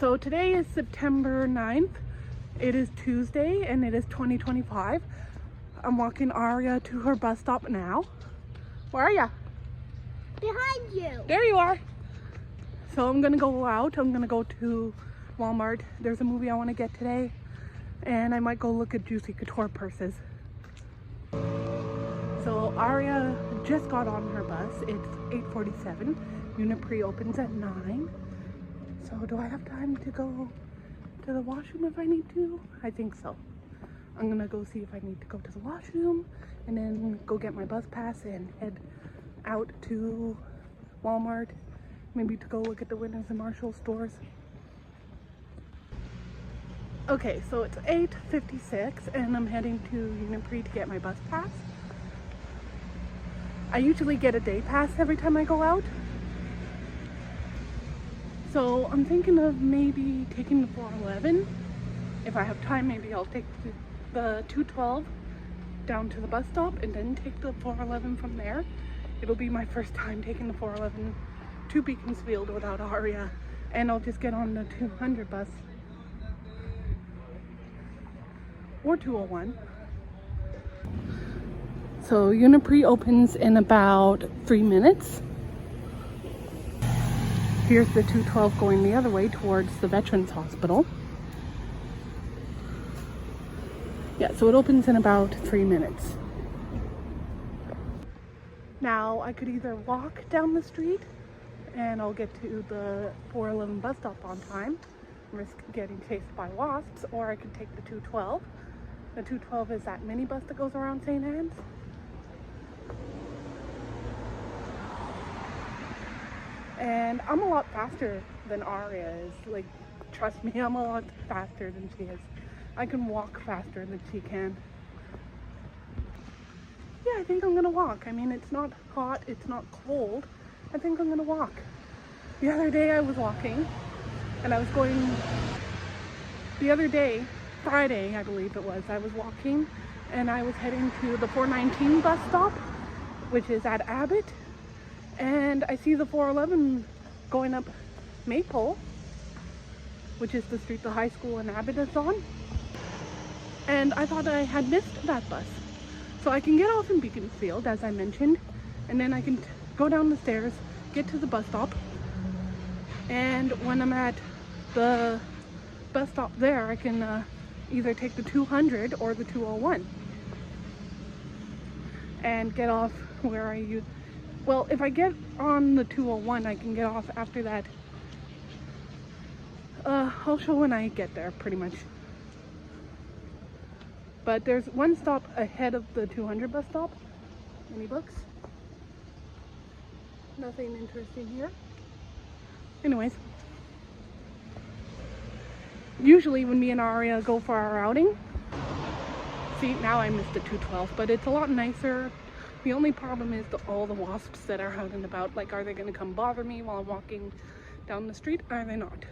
So today is September 9th. It is Tuesday and it is 2025. I'm walking Aria to her bus stop now. Where are ya? Behind you. There you are. So I'm gonna go out. I'm gonna go to Walmart. There's a movie I want to get today, and I might go look at Juicy Couture purses. So Aria just got on her bus. It's 8:47. Uniprix opens at 9. So do I have time to go to the washroom if I need to? I think so. I'm gonna go see if I need to go to the washroom and then go get my bus pass and head out to Walmart, maybe to go look at the Winners and Marshalls stores. Okay, so it's 8:56 and I'm heading to Uniprix to get my bus pass. I usually get a day pass every time I go out. So I'm thinking of maybe taking the 411. If I have time, maybe I'll take the 212 down to the bus stop and then take the 411 from there. It'll be my first time taking the 411 to Beaconsfield without Aria, and I'll just get on the 200 bus or 201. So Uniprix opens in about 3 minutes. Here's the 212 going the other way towards the Veterans Hospital. Yeah, so it opens in about 3 minutes. Now I could either walk down the street and I'll get to the 411 bus stop on time, risk getting chased by wasps, or I could take the 212. The 212 is that mini bus that goes around St. Anne's. And I'm a lot faster than Aria is. Like, trust me, I'm a lot faster than she is. I can walk faster than she can. Yeah, I think I'm gonna walk. I mean, it's not hot, it's not cold. I think I'm gonna walk. The other day I was walking and I was going, the other day, Friday I believe it was, I was walking and I was heading to the 419 bus stop, which is at Abbott. And I see the 411 going up Maple, which is the street the high school in Abbott is on. And I thought I had missed that bus. So I can get off in Beaconsfield, as I mentioned, and then I can go down the stairs, get to the bus stop, and when I'm at the bus stop there, I can either take the 200 or the 201 and get off where I use. Well, if I get on the 201, I can get off after that. I'll show when I get there, pretty much. But there's one stop ahead of the 200 bus stop. Any books? Nothing interesting here. Anyways. Usually when me and Aria go for our outing, see, now I missed the 212, but it's a lot nicer. The only problem is all the wasps that are out and about. Like, are they going to come bother me while I'm walking down the street? Are they not?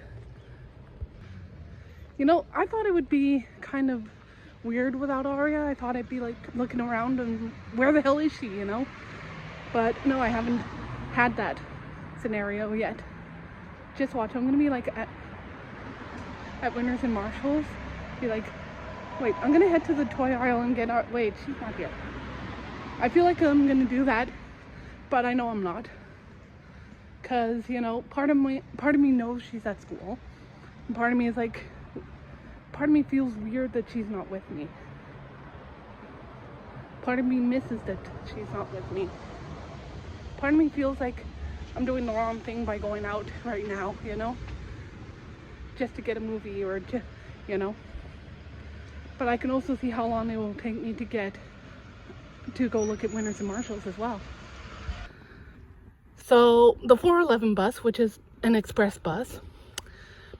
You know, I thought it would be kind of weird without Aria. I thought I'd be like looking around and where the hell is she, you know? But no, I haven't had that scenario yet. Just watch. I'm going to be like at Winners and Marshalls. Be like, wait, I'm going to head to the toy aisle and get our... Wait, she's not here. I feel like I'm gonna do that, but I know I'm not, cause you know, part of me knows she's at school, and part of me is like, part of me feels weird that she's not with me. Part of me misses that she's not with me. Part of me feels like I'm doing the wrong thing by going out right now, you know, just to get a movie or just, you know. But I can also see how long it will take me to go look at Winners and Marshalls as well. So the 411 bus, which is an express bus,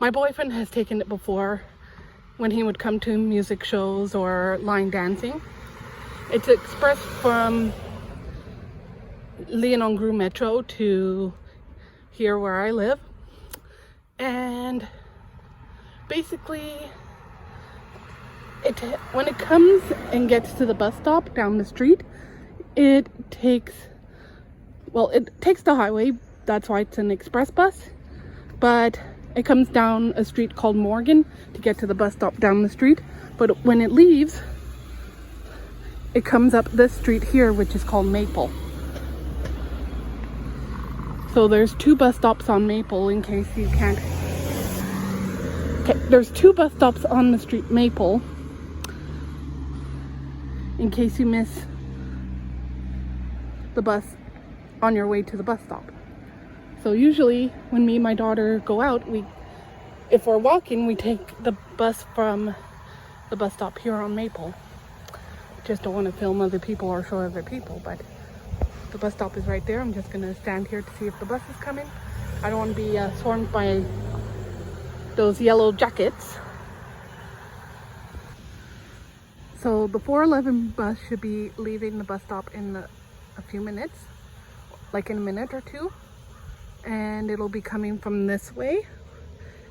my boyfriend has taken it before when he would come to music shows or line dancing. It's express from Lyon-Gru Metro to here where I live, and basically when it comes and gets to the bus stop down the street, it takes the highway. That's why it's an express bus. But It comes down a street called Morgan to get to the bus stop down the street. But when it leaves, it comes up this street here, which is called Maple. So there's 2 bus stops on Maple in case you can't. Okay, there's 2 bus stops on the street Maple in case you miss the bus on your way to the bus stop. So usually when me and my daughter go out, if we're walking, we take the bus from the bus stop here on Maple. Just don't want to film other people or show other people, but the bus stop is right there. I'm just gonna stand here to see if the bus is coming. I don't want to be swarmed by those yellow jackets. So the 411 bus should be leaving the bus stop in a few minutes, like in a minute or 2. And it'll be coming from this way,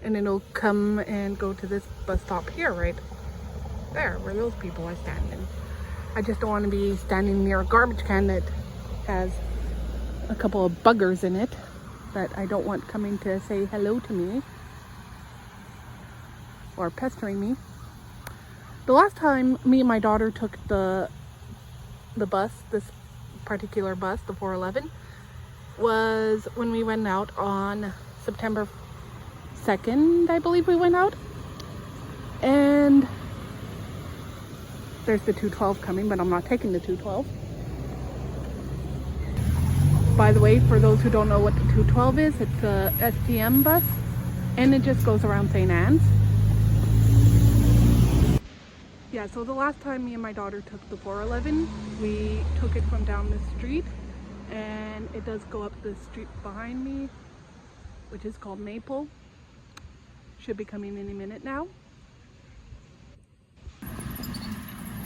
and it'll come and go to this bus stop here, right there, where those people are standing. I just don't want to be standing near a garbage can that has a couple of buggers in it that I don't want coming to say hello to me or pestering me. The last time me and my daughter took the bus, this particular bus, the 411, was when we went out on September 2nd, I believe we went out. And there's the 212 coming, but I'm not taking the 212. By the way, for those who don't know what the 212 is, it's a STM bus, and it just goes around St. Anne's. Yeah, so the last time me and my daughter took the 411, we took it from down the street, and it does go up the street behind me, which is called Maple. Should be coming any minute now.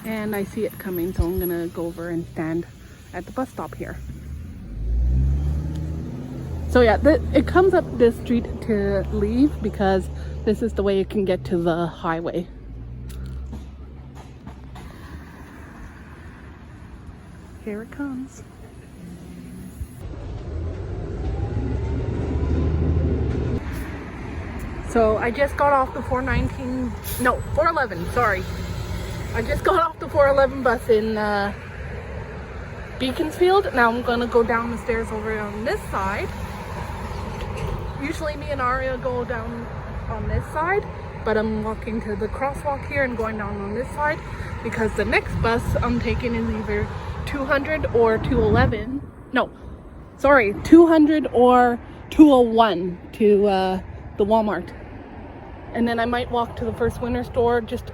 And I see it coming, so I'm gonna go over and stand at the bus stop here. So yeah, it comes up this street to leave because this is the way it can get to the highway. Here it comes. So I just got off the 411, sorry. I just got off the 411 bus in Beaconsfield. Now I'm gonna go down the stairs over on this side. Usually me and Aria go down on this side, but I'm walking to the crosswalk here and going down on this side because the next bus I'm taking is either 200 or 211. No, sorry, 200 or 201 to the Walmart. And then I might walk to the First Winter store, just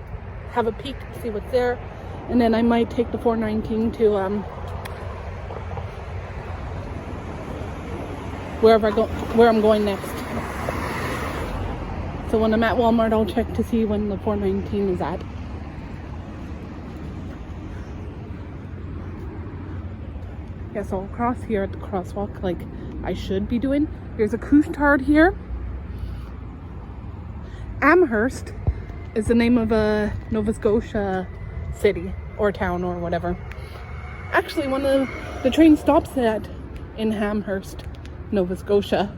have a peek to see what's there. And then I might take the 419 to where I'm going next. So when I'm at Walmart, I'll check to see when the 419 is at. Yeah, so I'll cross here at the crosswalk like I should be doing. There's a Couche-Tard here. Amherst is the name of a Nova Scotia city or town or whatever. Actually, one of the train stops in Amherst, Nova Scotia.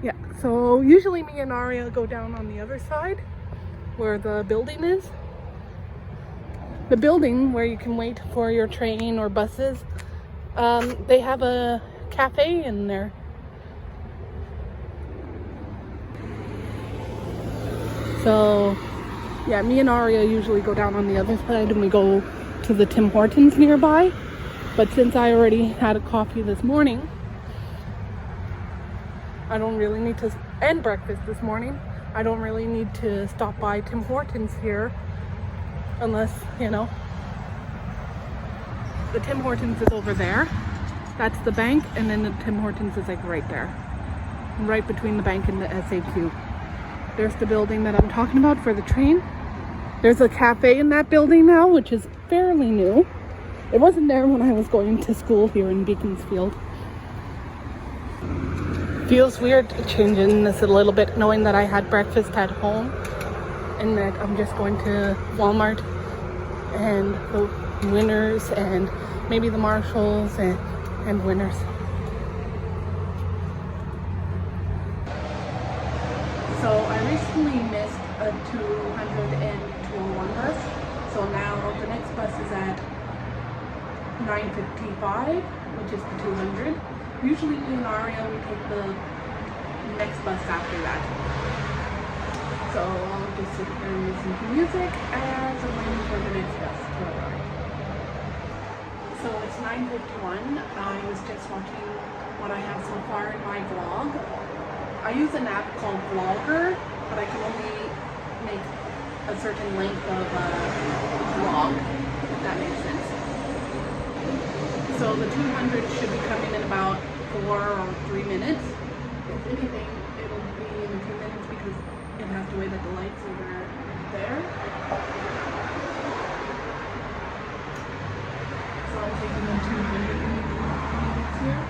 Yeah, so usually me and Aria go down on the other side where the building is. The building where you can wait for your train or buses. They have a cafe in there. So yeah, me and Aria usually go down on the other side and we go to the Tim Hortons nearby. But since I already had a coffee this morning, I don't really need to, and breakfast this morning, I don't really need to stop by Tim Hortons here unless, you know, the Tim Hortons is over there. That's the bank, and then the Tim Hortons is like right there, right between the bank and the SAQ. There's the building that I'm talking about for the train. There's a cafe in that building now, which is fairly new. It wasn't there when I was going to school here in Beaconsfield. Feels weird changing this a little bit, knowing that I had breakfast at home and that I'm just going to Walmart and the Winners and maybe the Marshalls and Winners. So I recently missed a 200 and 201 bus. So now the next bus is at 9:55, which is the 200. Usually me and Aria, we take the next bus after that. So I'll just sit here and listen to music as I'm waiting for the next bus to arrive. So it's 9:51. I was just watching what I have so far in my vlog. I use an app called Vlogger, but I can only make a certain length of vlog, if that makes sense. So the 200 should be coming in about 4 or 3 minutes. If anything, it'll be in a few minutes because it has to wait at the lights over there. So I'm taking the 200 minutes here.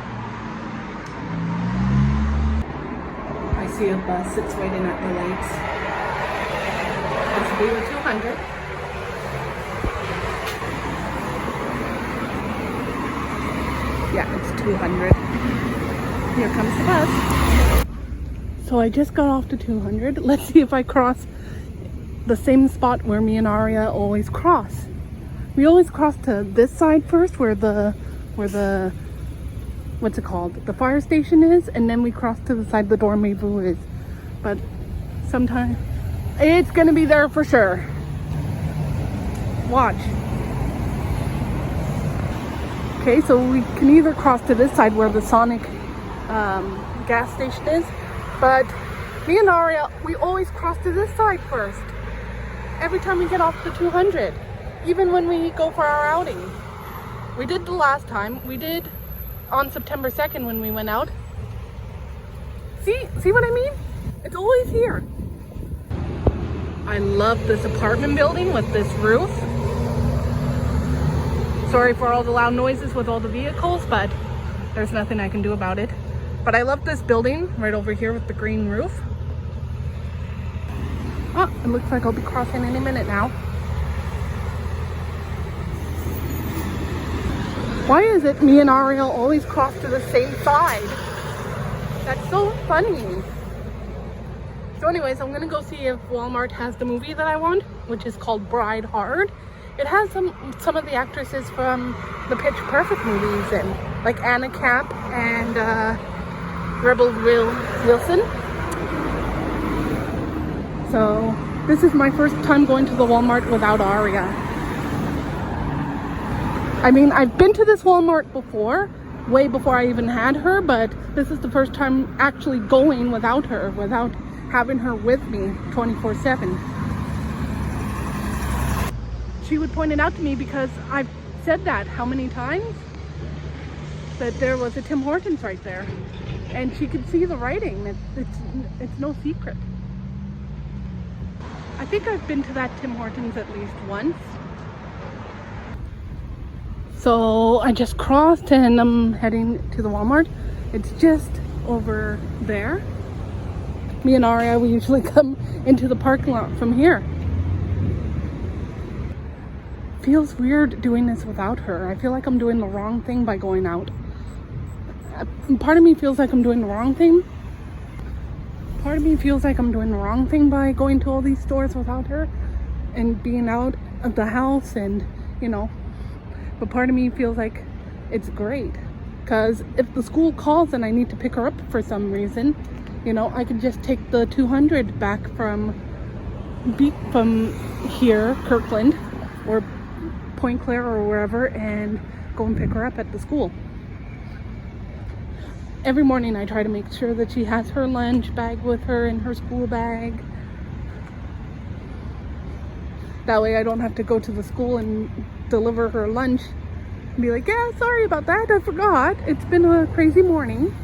I see a bus that's waiting at the lights. This will be the 200. Yeah, it's 200. Here comes the bus. So I just got off the 200. Let's see if I cross the same spot where me and Aria always cross. We always cross to this side first where the what's it called? The fire station is, and then we cross to the side the dormez-vous is. But sometime it's gonna be there for sure. Watch. Okay, so we can either cross to this side where the Sonic gas station is, but me and Aria, we always cross to this side first. Every time we get off the 200, even when we go for our outing. We did the last time. We did on September 2nd when we went out. See what I mean? It's always here. I love this apartment building with this roof. Sorry for all the loud noises with all the vehicles, but there's nothing I can do about it. But I love this building right over here with the green roof. Oh, it looks like I'll be crossing any minute now. Why is it me and Ariel always cross to the same side? That's so funny. So anyways, I'm gonna go see if Walmart has the movie that I want, which is called Bride Hard. It has some of the actresses from the Pitch Perfect movies in, like Anna Camp and Rebel Wilson. So this is my first time going to the Walmart without Aria. I mean, I've been to this Walmart before, way before I even had her, but this is the first time actually going without her, without having her with me 24/7. She would point it out to me because I've said that how many times? That there was a Tim Hortons right there. And she could see the writing. It's no secret. I think I've been to that Tim Hortons at least once. So I just crossed and I'm heading to the Walmart. It's just over there. Me and Aria, we usually come into the parking lot from here. Feels weird doing this without her. I feel like I'm doing the wrong thing by going out. Part of me feels like I'm doing the wrong thing. Part of me feels like I'm doing the wrong thing by going to all these stores without her and being out of the house and, you know. But part of me feels like it's great. Because if the school calls and I need to pick her up for some reason, you know, I could just take the 200 back from here, Kirkland, or Point Claire or wherever, and go and pick her up at the school. Every morning I try to make sure that she has her lunch bag with her and her school bag. That way I don't have to go to the school and deliver her lunch and be like, yeah, sorry about that, I forgot. It's been a crazy morning.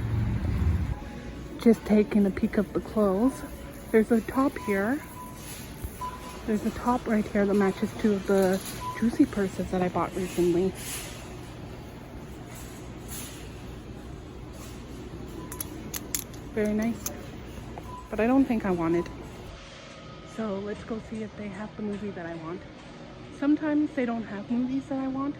Just taking a peek of the clothes. There's a top here. There's a top right here that matches two of the Juicy purses that I bought recently. Very nice. But I don't think I want it. So let's go see if they have the movie that I want. Sometimes they don't have movies that I want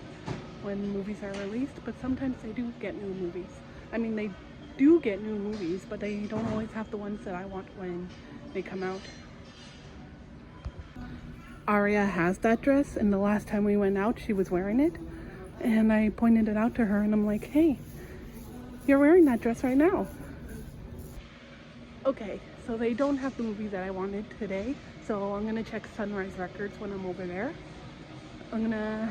when movies are released, but sometimes they do get new movies. I mean, they do get new movies, but they don't always have the ones that I want when they come out. Aria has that dress, and the last time we went out, she was wearing it. And I pointed it out to her, and I'm like, hey, you're wearing that dress right now. Okay, so they don't have the movie that I wanted today, so I'm gonna check Sunrise Records when I'm over there. I'm gonna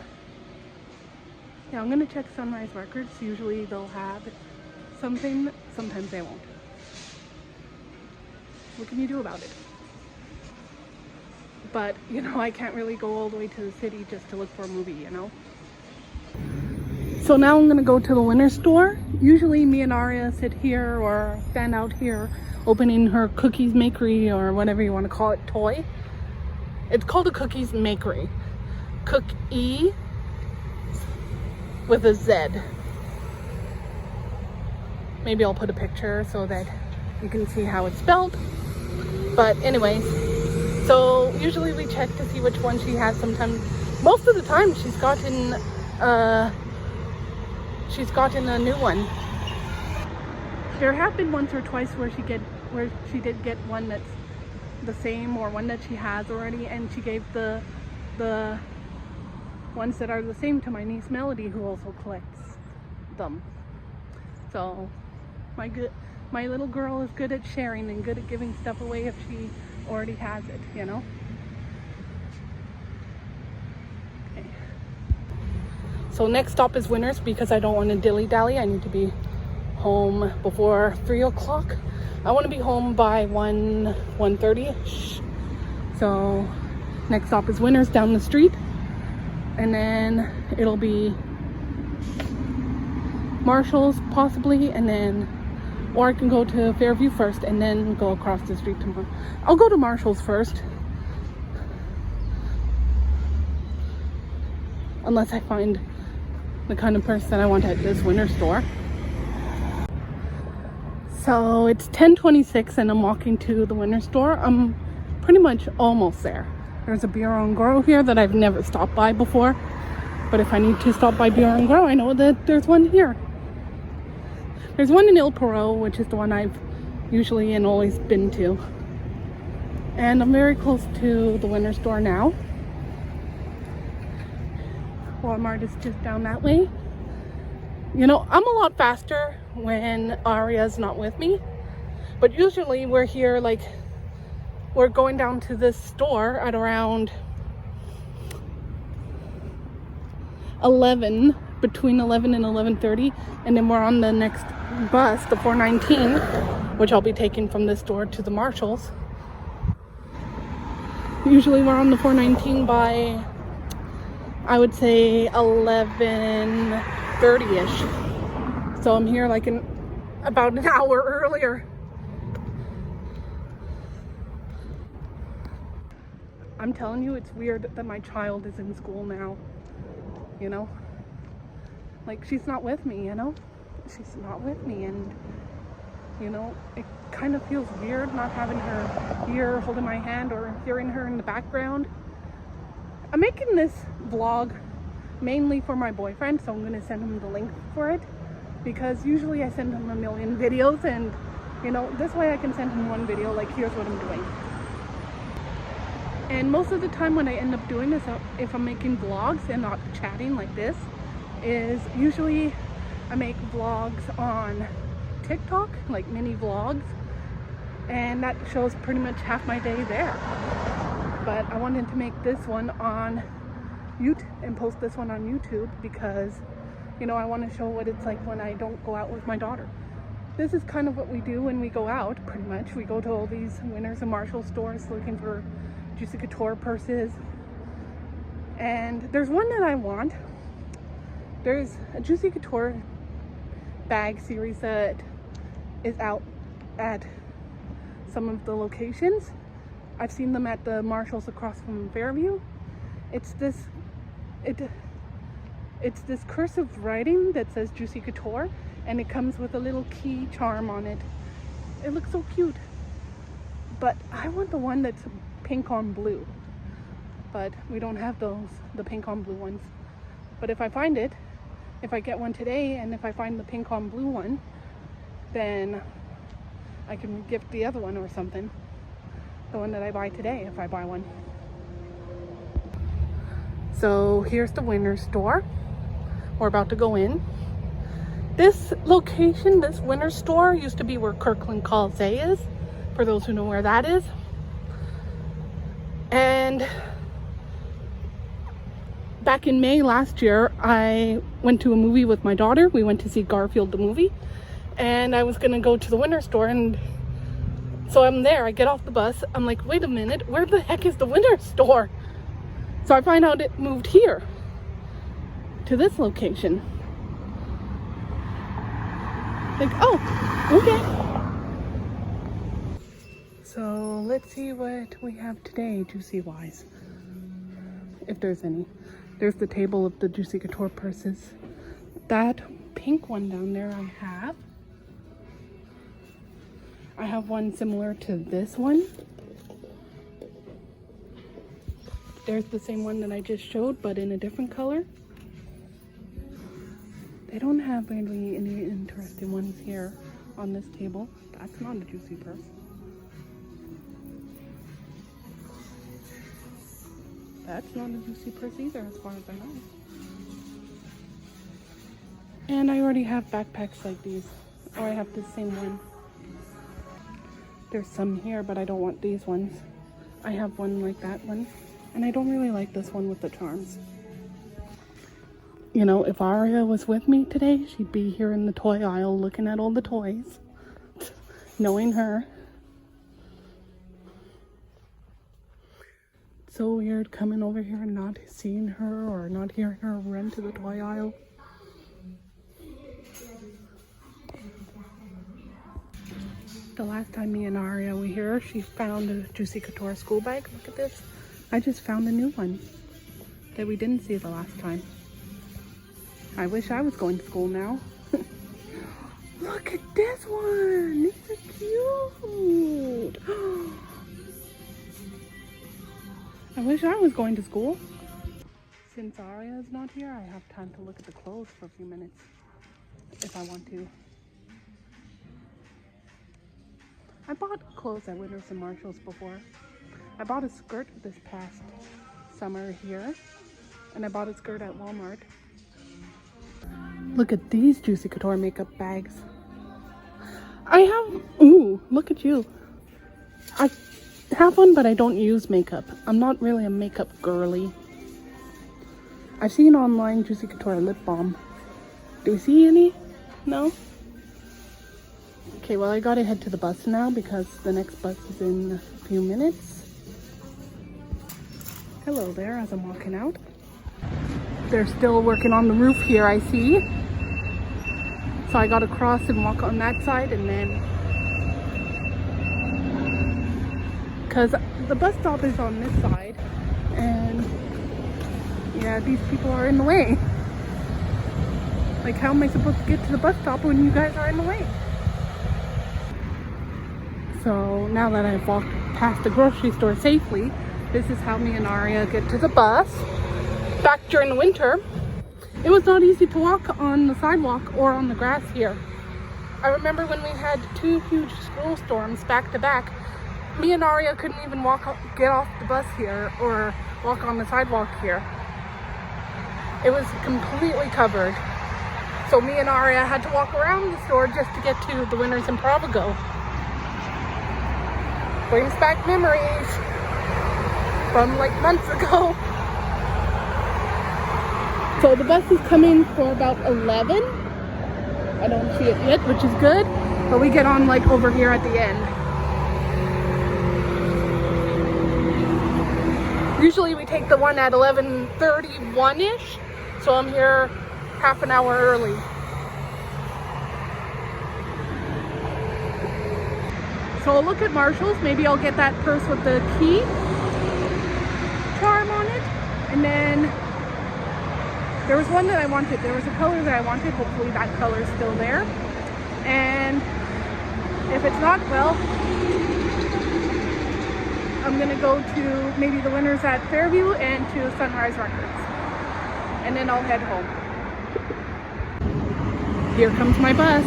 check Sunrise Records. Usually they'll have something, sometimes they won't. What can you do about it? But, you know, I can't really go all the way to the city just to look for a movie, you know? So now I'm gonna go to the Winter store. Usually me and Aria sit here or stand out here opening her Cookies Makery, or whatever you want to call it, toy. It's called a Cookies Makery. Cookie with a Z. Maybe I'll put a picture so that you can see how it's spelled. But anyways, so usually we check to see which one she has. Sometimes, most of the time, she's gotten a new one. There have been once or twice where she did get one that's the same, or one that she has already, and she gave the ones that are the same to my niece Melody, who also collects them. So my little girl is good at sharing and good at giving stuff away if she already has it, you know. Okay. So next stop is Winners, because I don't want to dilly-dally. I need to be home before 3 o'clock. I want to be home by 1:30ish. So next stop is Winners down the street, and then it'll be Marshall's possibly, and then, or I can go to Fairview first and then go across the street to I'll go to Marshall's first, unless I find the kind of purse that I want at this Winter store. So it's 10:26 and I'm walking to the Winter store. I'm pretty much almost there. There's a Bureau and Grow here that I've never stopped by before, but if I need to stop by Bureau and Grow, I know that there's one here. There's one in Il Perot, which is the one I've usually and always been to. And I'm very close to the Winter store now. Walmart is just down that way. You know, I'm a lot faster when Aria's not with me, but usually we're here, like, we're going down to this store at around 11, between 11 and 11:30, and then we're on the next bus, the 419, which I'll be taking from this store to the Marshalls. Usually we're on the 419 by, I would say, 11:30ish. So I'm here like about an hour earlier. I'm telling you, it's weird that my child is in school now, you know? Like, she's not with me, you know? She's not with me, and, you know, it kind of feels weird not having her here holding my hand or hearing her in the background. I'm making this vlog mainly for my boyfriend, so I'm going to send him the link for it, because usually I send him a million videos, and, you know, this way I can send him one video, like, here's what I'm doing. And most of the time when I end up doing this, if I'm making vlogs and not chatting like this, is usually I make vlogs on TikTok, like mini vlogs, and that shows pretty much half my day there. But I wanted to make this one on YouTube and post this one on YouTube because, you know, I want to show what it's like when I don't go out with my daughter. This is kind of what we do when we go out, pretty much. We go to all these Winners and Marshall stores looking for Juicy Couture purses. And there's one that I want. There's a Juicy Couture bag series that is out at some of the locations. I've seen them at the Marshalls across from Fairview. It's this cursive writing that says Juicy Couture, and it comes with a little key charm on it. It looks so cute. But I want the one that's pink on blue. But we don't have those, the pink on blue ones. But if I find it, if I get one today, and if I find the pink on blue one, then I can gift the other one or something. The one that I buy today, if I buy one. So here's the Winner's store. We're about to go in. This location, this Winner's store, used to be where Kirkland Calzee is, for those who know where that is. And back in May last year, I went to a movie with my daughter. We went to see Garfield the movie. And I was gonna go to the Winner's store, and so I'm there. I get off the bus. I'm like, wait a minute, where the heck is the Winner's store? So I find out it moved here to this location. Like, oh, okay. So let's see what we have today, Juicy wise, if there's any. There's the table of the Juicy Couture purses. That pink one down there I have. I have one similar to this one. There's the same one that I just showed, but in a different color. They don't have really any interesting ones here on this table. That's not a Juicy purse. That's not a Juicy purse either, as far as I know. And I already have backpacks like these. Or I have the same one. There's some here, but I don't want these ones. I have one like that one. And I don't really like this one with the charms. You know, if Aria was with me today, she'd be here in the toy aisle looking at all the toys. Knowing her. So weird coming over here and not seeing her or not hearing her run to the toy aisle. The last time me and Aria were here, she found a Juicy Couture school bag. Look at this. I just found a new one that we didn't see the last time. I wish I was going to school now. Look at this one. These are cute. I wish I was going to school. Since Aria is not here, I have time to look at the clothes for a few minutes if I want to. I bought clothes at Winners and Marshalls before. I bought a skirt this past summer here, and I bought a skirt at Walmart. Look at these Juicy Couture makeup bags. I have, ooh, look at you. I have one, but I don't use makeup. I'm not really a makeup girly. I've seen online Juicy Couture lip balm. Do we see any? No? Okay, well, I gotta head to the bus now because the next bus is in a few minutes. Hello there, as I'm walking out. They're still working on the roof here, I see. So I gotta cross and walk on that side, and then, because the bus stop is on this side, and yeah, these people are in the way. Like, how am I supposed to get to the bus stop when you guys are in the way? So now that I've walked past the grocery store safely, this is how me and Aria get to the bus. Back during the winter, it was not easy to walk on the sidewalk or on the grass here. I remember when we had 2 huge snowstorms back to back, me and Aria couldn't even get off the bus here or walk on the sidewalk here. It was completely covered. So me and Aria had to walk around the store just to get to the Winners in Provigo. Brings back memories from like months ago. So the bus is coming for about 11. I don't see it yet, which is good. But we get on like over here at the end. Usually we take the one at 11:31-ish. So I'm here half an hour early. So I'll look at Marshalls. Maybe I'll get that purse with the key charm on it. And then there was one that I wanted. There was a color that I wanted. Hopefully that color is still there. And if it's not, well, I'm gonna go to maybe the Winners at Fairview and to Sunrise Records. And then I'll head home. Here comes my bus.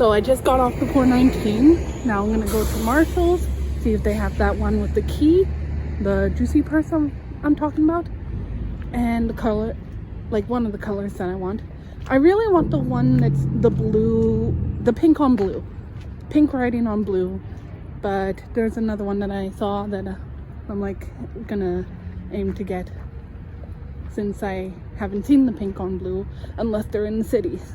So I just got off the 419. Now I'm gonna go to Marshall's, see if they have that one with the key, the juicy purse I'm talking about, and the color, like one of the colors that I want. I really want the one that's the blue, the pink on blue, pink writing on blue. But there's another one that I saw that I'm like gonna aim to get, since I haven't seen the pink on blue unless they're in the cities.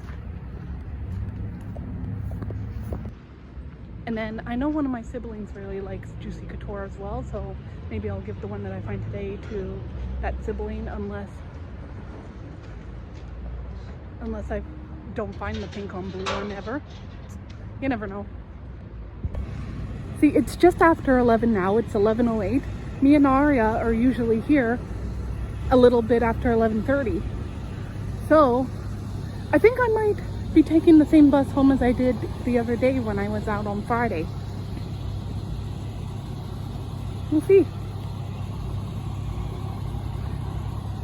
And then I know one of my siblings really likes Juicy Couture as well, so maybe I'll give the one that I find today to that sibling, unless I don't find the pink on blue one ever. You never know. See, it's just after 11 now. It's 11:08. Me and Aria are usually here a little bit after 11:30. So I think I might be taking the same bus home as I did the other day when I was out on Friday. We'll see.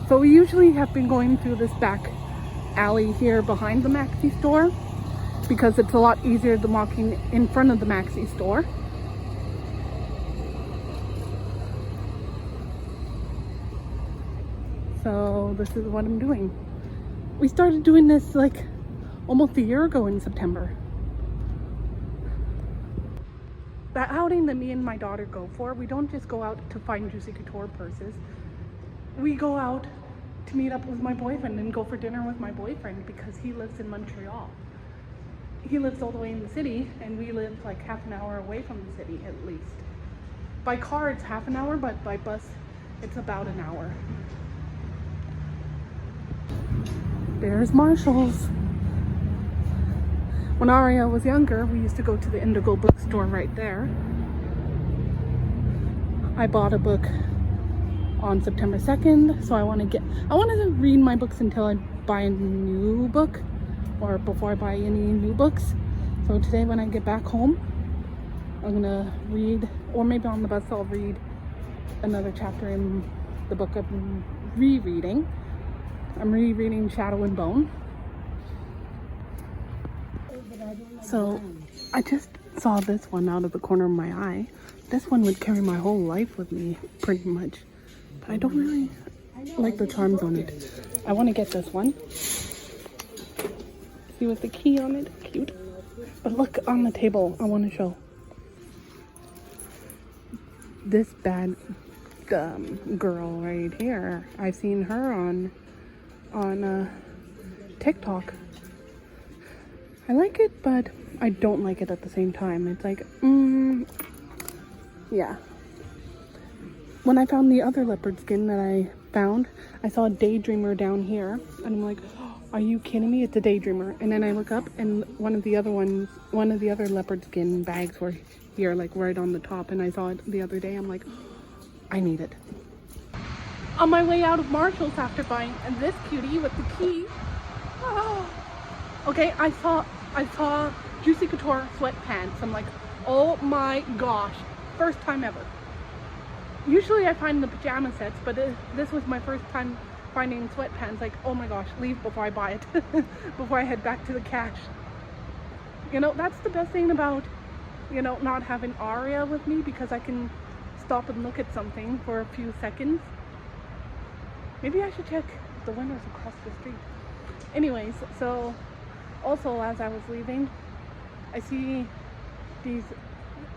So we usually have been going through this back alley here behind the Maxi store because it's a lot easier than walking in front of the Maxi store. So this is what I'm doing. We started doing this like almost a year ago in September. That outing that me and my daughter go for, we don't just go out to find Juicy Couture purses. We go out to meet up with my boyfriend and go for dinner with my boyfriend because he lives in Montreal. He lives all the way in the city and we live like half an hour away from the city at least. By car it's half an hour, but by bus it's about an hour. There's Marshall's. When Aria was younger, we used to go to the Indigo bookstore right there. I bought a book on September 2nd, so I wanted to read my books until I buy a new book, or before I buy any new books. So today when I get back home, I'm gonna read, or maybe on the bus I'll read another chapter in the book I'm rereading. I'm rereading Shadow and Bone. So I just saw this one out of the corner of my eye. This one would carry my whole life with me, pretty much. But I don't really like the charms on it. I want to get this one. See with the key on it, cute. But look on the table, I want to show. This bad girl right here. I've seen her on TikTok. I like it, but I don't like it at the same time. It's like, yeah. When I found the other leopard skin that I found, I saw a Daydreamer down here, and I'm like, oh, are you kidding me? It's a Daydreamer. And then I look up, and one of the other leopard skin bags were here, like right on the top, and I saw it the other day. I'm like, I need it. On my way out of Marshall's after buying this cutie with the key. Oh. Okay, I saw Juicy Couture sweatpants. I'm like, oh my gosh, first time ever. Usually I find the pajama sets, but this was my first time finding sweatpants. Like, oh my gosh, leave before I buy it, before I head back to the cash. You know, that's the best thing about, you know, not having Aria with me, because I can stop and look at something for a few seconds. Maybe I should check the windows across the street. Anyways, so also as I was leaving, I see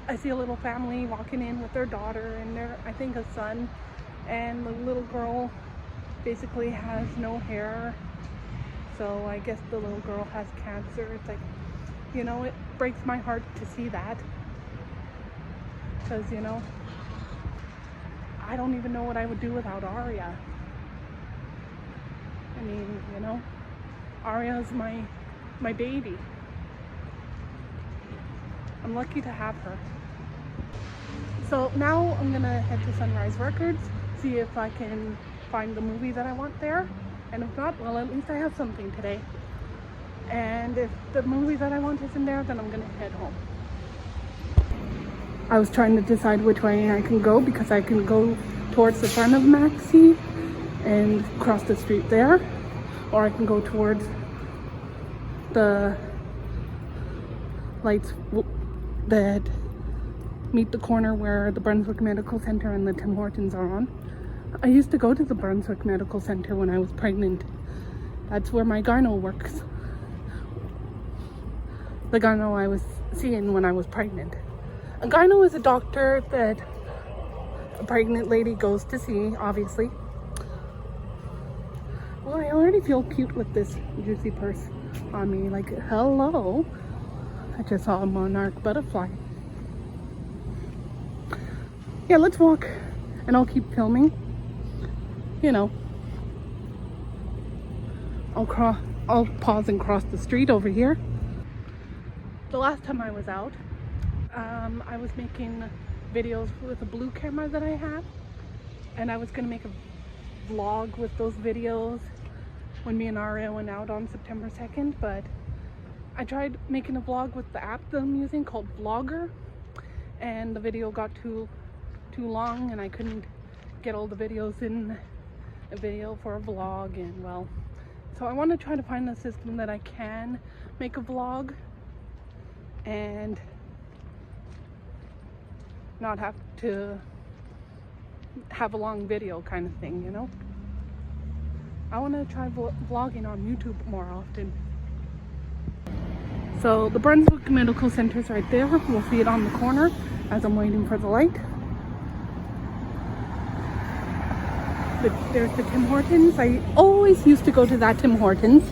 a little family walking in with their daughter and I think a son, and the little girl basically has no hair. So I guess the little girl has cancer. It's like, you know, it breaks my heart to see that, because, you know, I don't even know what I would do without Aria. I mean, you know, Aria's my baby. I'm lucky to have her. So now I'm gonna head to Sunrise Records, see if I can find the movie that I want there. And if not, well, at least I have something today. And if the movie that I want isn't there, then I'm gonna head home. I was trying to decide which way I can go, because I can go towards the front of Maxi and cross the street there, or I can go towards the lights that meet the corner where the Brunswick Medical Center and the Tim Hortons are on. I used to go to the Brunswick Medical Center when I was pregnant. That's where my gyno works. The gyno I was seeing when I was pregnant. A gyno is a doctor that a pregnant lady goes to see, obviously. Well, I already feel cute with this juicy purse on me. Like, hello. I just saw a monarch butterfly. Yeah, let's walk and I'll keep filming. You know, I'll pause and cross the street over here. The last time I was out, I was making videos with a blue camera that I have, and I was gonna make a vlog with those videos when me and Aria went out on September 2nd, but I tried making a vlog with the app that I'm using called Vlogger, and the video got too long and I couldn't get all the videos in a video for a vlog. And well, so I want to try to find a system that I can make a vlog and not have to have a long video kind of thing, you know. I want to try vlogging on YouTube more often. So the Brunswick Medical Center is right there. We'll see it on the corner as I'm waiting for the light. There's the Tim Hortons. I always used to go to that Tim Hortons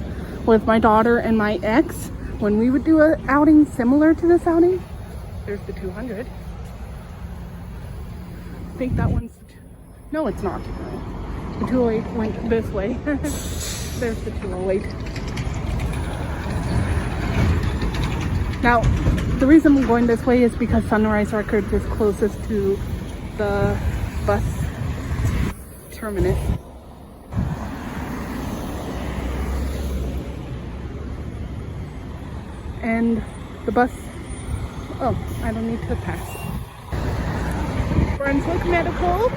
with my daughter and my ex when we would do an outing similar to this outing. There's the 200. I think that one's, no, it's not. The 208 went this way. There's the 208. Now, the reason we're going this way is because Sunrise Records is closest to the bus terminus. And the bus, oh, I don't need to pass. Brunswick Medical.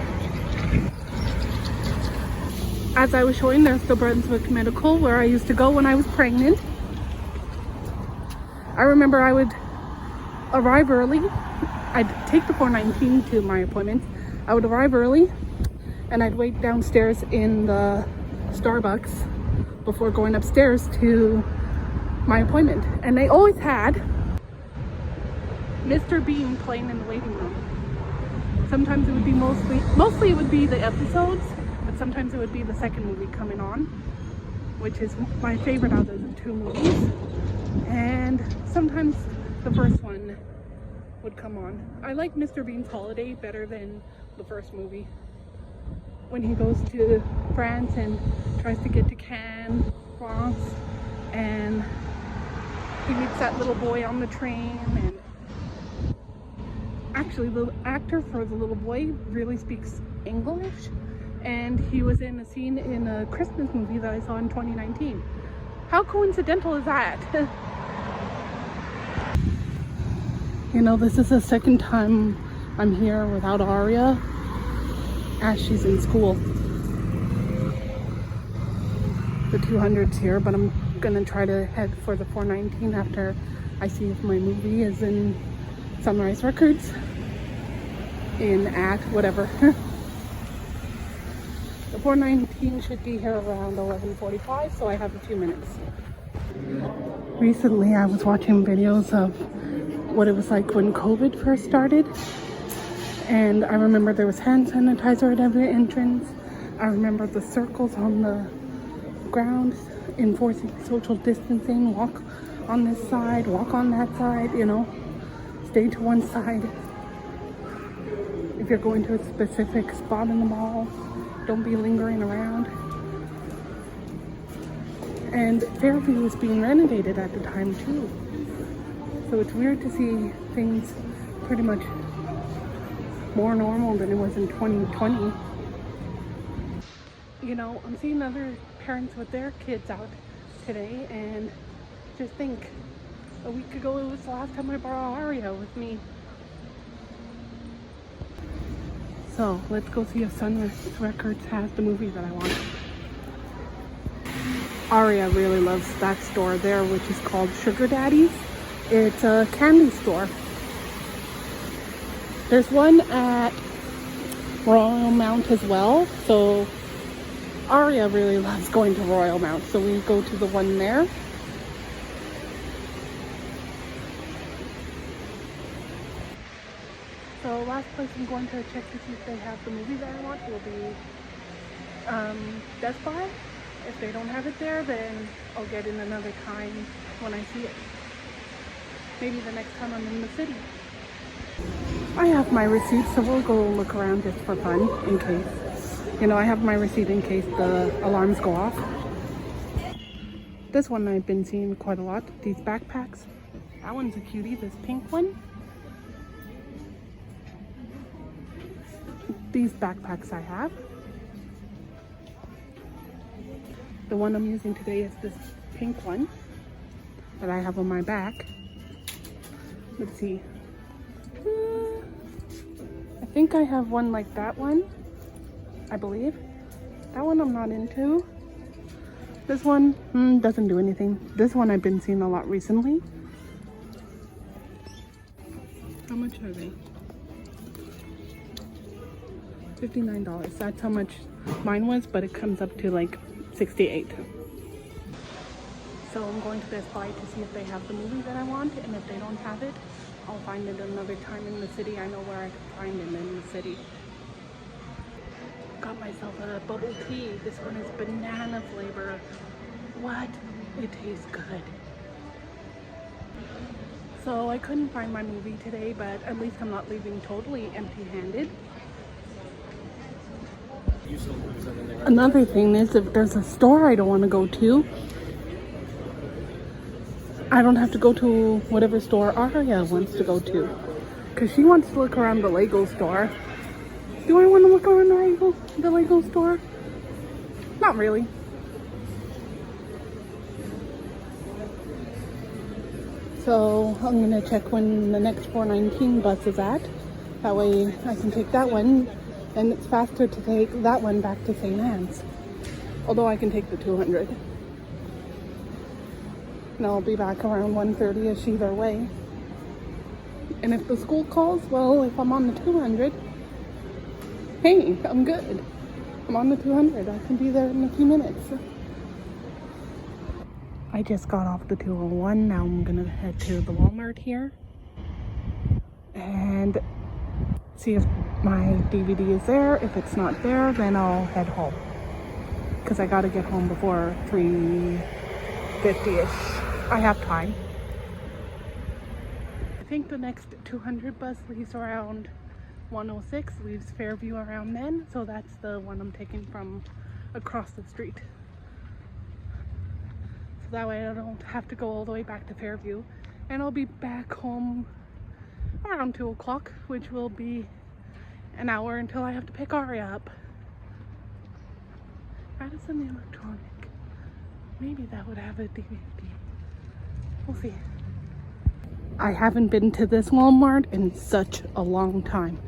As I was showing, there's the Brunswick Medical where I used to go when I was pregnant. I remember I would arrive early. I'd take the 419 to my appointment. I would arrive early and I'd wait downstairs in the Starbucks before going upstairs to my appointment. And they always had Mr. Bean playing in the waiting room. Sometimes it would be mostly it would be the episodes, but sometimes it would be the second movie coming on, which is my favorite out of the two movies. And sometimes the first one would come on. I like Mr. Bean's Holiday better than the first movie. When he goes to France and tries to get to Cannes, France, and he meets that little boy on the train, and actually the actor for the little boy really speaks English, and he was in a scene in a Christmas movie that I saw in 2019. How coincidental is that? You know, this is the second time I'm here without Aria as she's in school. The 200's here, but I'm gonna try to head for the 419 after I see if my movie is in Sunrise Records in at whatever. The 419 should be here around 11:45, so I have a few minutes. Recently I was watching videos of what it was like when COVID first started, and I remember there was hand sanitizer at every entrance. I remember the circles on the ground enforcing social distancing, walk on this side, walk on that side, you know, stay to one side. If you're going to a specific spot in the mall, don't be lingering around. And Fairview was being renovated at the time too. So it's weird to see things pretty much more normal than it was in 2020. You know, I'm seeing other parents with their kids out today, and just think, a week ago it was the last time I brought Aria with me. So let's go see if Sunrise Records has the movie that I want. Aria really loves that store there, which is called Sugar Daddy's. It's a candy store. There's one at Royal Mount as well. So Aria really loves going to Royal Mount, so we go to the one there. So last place I'm going to check to see if they have the movie that I want will be Best Buy. If they don't have it there, then I'll get in another time when I see it. Maybe the next time I'm in the city. I have my receipt, so we'll go look around just for fun in case. You know, I have my receipt in case the alarms go off. This one I've been seeing quite a lot. These backpacks. That one's a cutie, this pink one. These backpacks I have. The one I'm using today is this pink one that I have on my back. Let's see. I think I have one like that one, I believe. That one I'm not into. This one doesn't do anything. This one I've been seeing a lot recently. How much are they? $59. That's how much mine was, but it comes up to like $68. So I'm going to Best Buy to see if they have the movie that I want, and if they don't have it, I'll find it another time in the city. I know where I can find it in the city. Got myself a bubble tea. This one is banana flavor. What? It tastes good. So I couldn't find my movie today, but at least I'm not leaving totally empty-handed. Another thing is, if there's a store I don't want to go to, I don't have to go to whatever store Aria wants to go to, because she wants to look around the Lego store. Do I want to look around the Lego store? Not really. So I'm going to check when the next 419 bus is at. That way I can take that one, and it's faster to take that one back to St. Anne's. Although I can take the 200. And I'll be back around 1:30ish either way. And if the school calls, well, if I'm on the 200, hey, I'm good. I'm on the 200. I can be there in a few minutes. I just got off the 201. Now I'm gonna head to the Walmart here and see if my DVD is there. If it's not there, then I'll head home, because I gotta get home before 3:50ish. I have time. I think the next 200 bus leaves around 106, leaves Fairview around then, so that's the one I'm taking from across the street. So that way I don't have to go all the way back to Fairview, and I'll be back home around 2 o'clock, which will be an hour until I have to pick Aria up. Madison Electronic. Maybe that would have a DVD. We'll see. I haven't been to this Walmart in such a long time.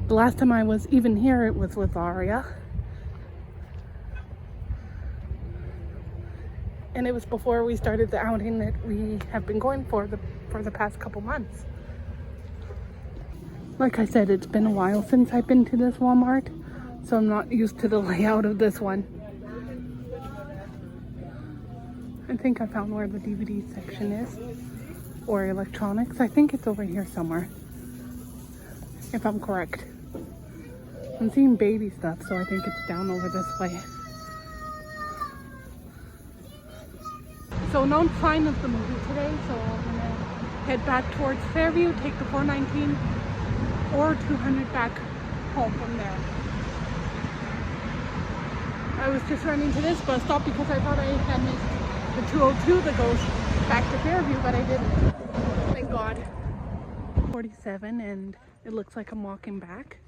The last time I was even here, it was with Aria. And it was before we started the outing that we have been going for the past couple months. Like I said, it's been a while since I've been to this Walmart, so I'm not used to the layout of this one. I think I found where the DVD section is, or electronics. I think it's over here somewhere, if I'm correct. I'm seeing baby stuff, so I think it's down over this way. So no sign of the movie today, so I'm gonna head back towards Fairview, take the 419 or 200 back home from there. I was just running to this bus stop because I thought I had missed the 202 that goes back to Fairview, but I didn't. Thank God. 47, and it looks like I'm walking back.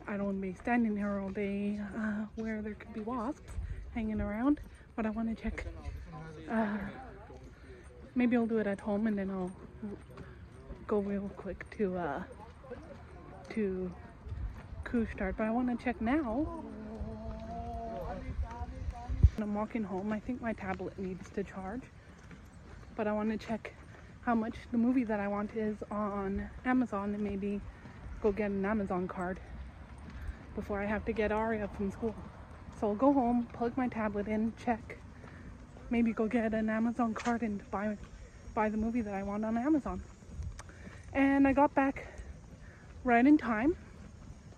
I don't want to be standing here all day where there could be wasps hanging around, but I want to check. Maybe I'll do it at home, and then I'll go real quick to Couche-Tard, but I want to check now. When I'm walking home, I think my tablet needs to charge, but I want to check how much the movie that I want is on Amazon and maybe go get an Amazon card before I have to get Aria from school. So I'll go home, plug my tablet in, check, maybe go get an Amazon card and buy the movie that I want on Amazon. And I got back right in time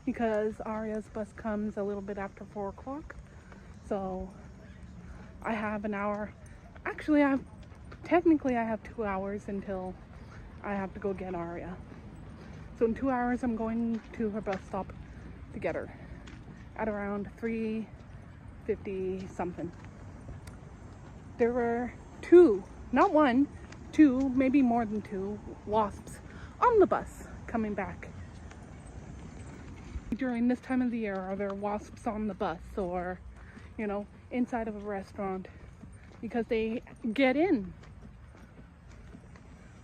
because Aria's bus comes a little bit after 4 o'clock. So I have an hour. Actually, technically I have 2 hours until I have to go get Aria. So in 2 hours I'm going to her bus stop to get her at around 3:50 something. There were 2, not 1, 2, maybe more than 2 wasps on the bus coming back. During this time of the year, are there wasps on the bus or, you know, inside of a restaurant? Because they get in.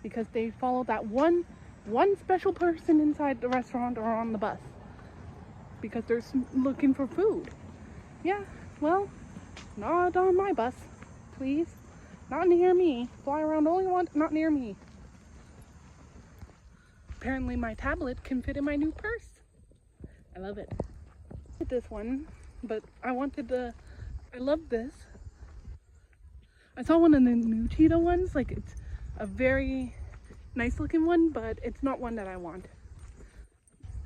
Because they follow that one special person inside the restaurant or on the bus. Because they're looking for food. Yeah, well, not on my bus, please. Not near me. Fly around only once, not near me. Apparently my tablet can fit in my new purse. I love it. This one, but I love this. I saw one of the new cheetah ones, like it's a very nice looking one, but it's not one that I want.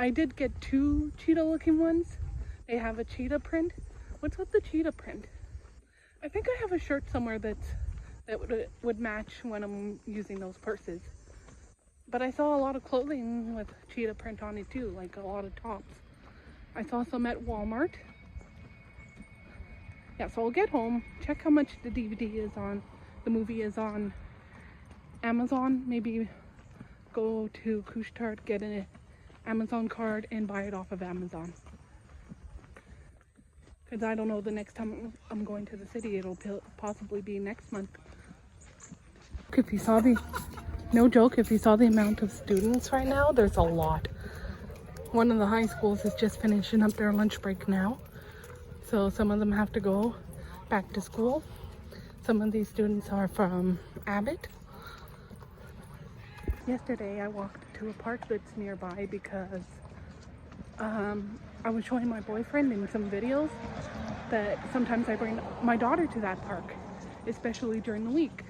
I did get 2 cheetah looking ones. They have a cheetah print. What's with the cheetah print? I think I have a shirt somewhere that would match when I'm using those purses. But I saw a lot of clothing with cheetah print on it too, like a lot of tops. I saw some at Walmart. Yeah, so I'll get home, check how much the the movie is on Amazon. Maybe go to Couche-Tard, get an Amazon card and buy it off of Amazon. Because I don't know, the next time I'm going to the city, it'll possibly be next month. If you saw no joke, if you saw the amount of students right now, there's a lot. One of the high schools is just finishing up their lunch break now. So some of them have to go back to school. Some of these students are from Abbott. Yesterday I walked to a park that's nearby because I was showing my boyfriend in some videos that sometimes I bring my daughter to that park, especially during the week.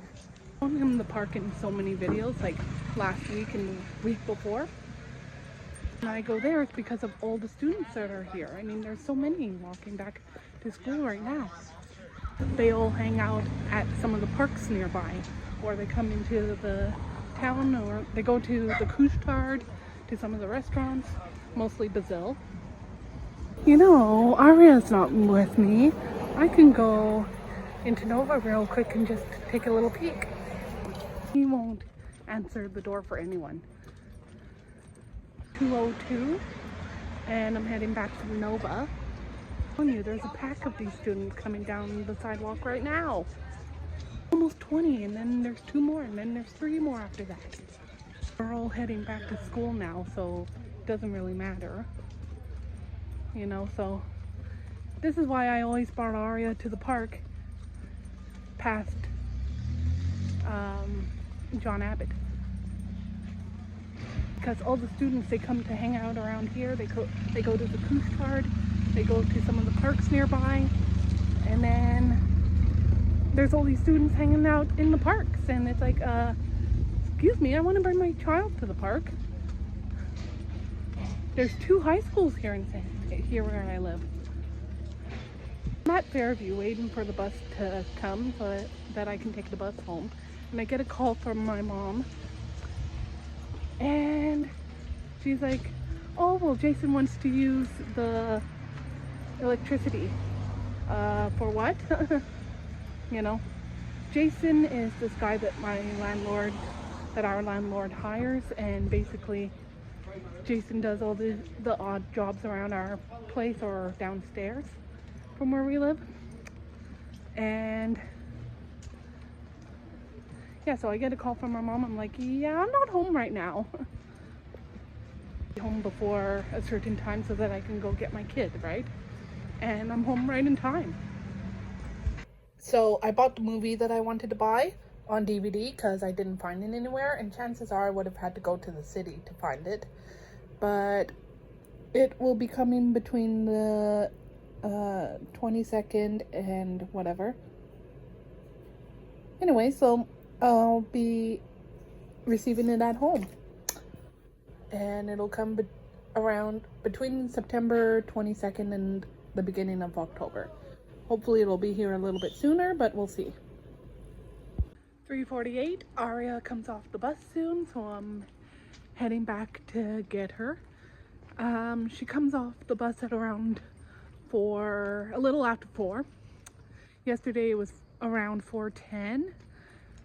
I've shown him the park in so many videos, like last week and the week before. And I go there, it's because of all the students that are here. I mean, there's so many walking back to school right now. They all hang out at some of the parks nearby, or they come into the town, or they go to the Couche-Tard, to some of the restaurants, mostly Brazil. You know, Aria's not with me. I can go into Nova real quick and just take a little peek. He won't answer the door for anyone. 2:02, and I'm heading back from Nova. I'm telling you, there's a pack of these students coming down the sidewalk right now. Almost 20, and then there's 2 more, and then there's 3 more after that. We're all heading back to school now, so it doesn't really matter. You know, so this is why I always brought Aria to the park past John Abbott. Because all the students, they come to hang out around here. They go to the Couche-Tard, they go to some of the parks nearby, and then there's all these students hanging out in the parks, and it's like, excuse me, I want to bring my child to the park. There's 2 high schools here here where I live. I'm at Fairview waiting for the bus to come so that I can take the bus home, and I get a call from my mom. And she's like, oh, well, Jason wants to use the electricity. For what? You know, Jason is this guy that our landlord hires, and basically Jason does all the odd jobs around our place or downstairs from where we live. And yeah, so I get a call from my mom. I'm like, yeah, I'm not home right now. Home before a certain time so that I can go get my kid, right? And I'm home right in time. So I bought the movie that I wanted to buy on DVD because I didn't find it anywhere, and chances are I would have had to go to the city to find it. But it will be coming between the 22nd and whatever. Anyway, so I'll be receiving it at home. And it'll come around between September 22nd and the beginning of October. Hopefully it'll be here a little bit sooner, but we'll see. 3:48, Aria comes off the bus soon, so I'm heading back to get her. She comes off the bus at around a little after 4. Yesterday it was around 4:10,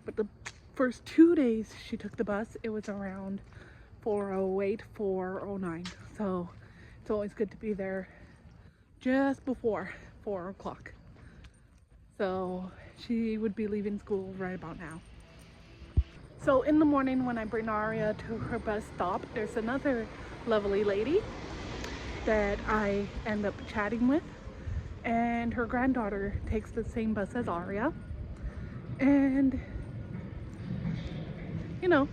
but the first 2 days she took the bus, it was around 4:08, 4:09. So it's always good to be there just before 4 o'clock. So she would be leaving school right about now. So in the morning when I bring Aria to her bus stop, there's another lovely lady that I end up chatting with, and her granddaughter takes the same bus as Aria. And you know,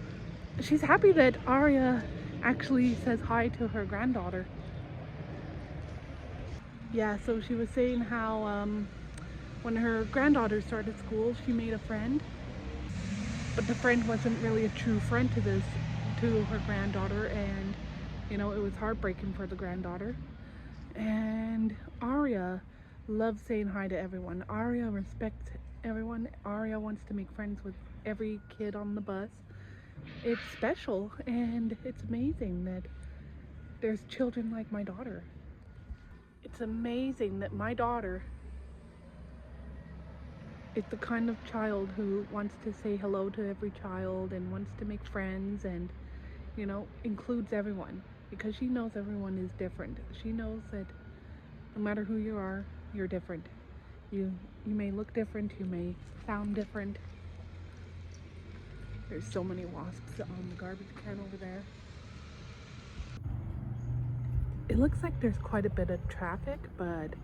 she's happy that Aria actually says hi to her granddaughter. Yeah, so she was saying how when her granddaughter started school, she made a friend, but the friend wasn't really a true friend to her granddaughter, and you know, it was heartbreaking for the granddaughter. And Aria loves saying hi to everyone. Aria respects everyone. Aria wants to make friends with every kid on the bus. It's special, and it's amazing that there's children like my daughter. It's amazing that my daughter is the kind of child who wants to say hello to every child and wants to make friends, and you know, includes everyone, because she knows everyone is different. She knows that no matter who you are, you're different. You may look different, you may sound different. There's so many wasps on the garbage can over there. It looks like there's quite a bit of traffic, but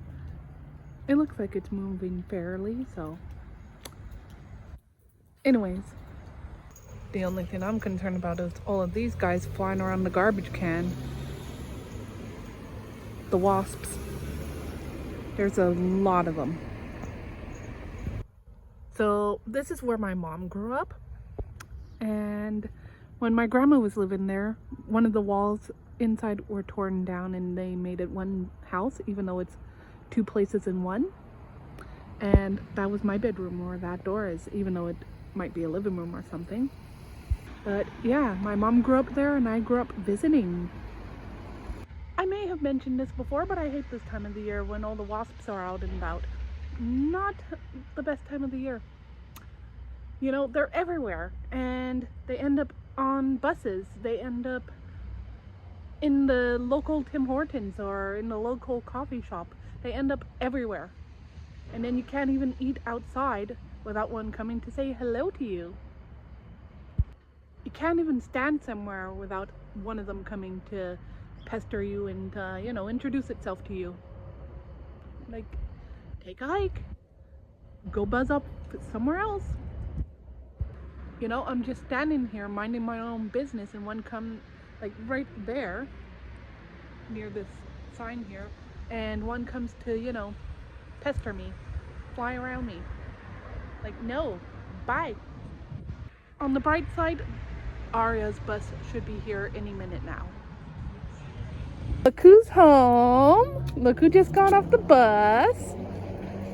it looks like it's moving fairly, so. Anyways, the only thing I'm concerned about is all of these guys flying around the garbage can. The wasps. There's a lot of them. So this is where my mom grew up. And when my grandma was living there, one of the walls inside were torn down and they made it one house, even though it's 2 places in one. And that was my bedroom where that door is, even though it might be a living room or something. But yeah, my mom grew up there and I grew up visiting. I may have mentioned this before, but I hate this time of the year when all the wasps are out and about. Not the best time of the year. You know, they're everywhere, and they end up on buses. They end up in the local Tim Hortons or in the local coffee shop. They end up everywhere. And then you can't even eat outside without one coming to say hello to you. You can't even stand somewhere without one of them coming to pester you and, you know, introduce itself to you. Like, take a hike. Go buzz up somewhere else. You know, I'm just standing here minding my own business and one come like right there near this sign here, and one comes to, you know, pester me, fly around me. Like, no, bye. On the bright side, Aria's bus should be here any minute now. Look who's home. Look who just got off the bus.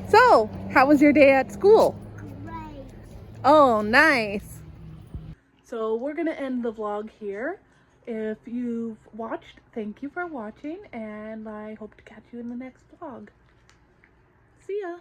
So, how was your day at school? Right. Oh, nice. So we're gonna end the vlog here. If you've watched, thank you for watching, and I hope to catch you in the next vlog. See ya.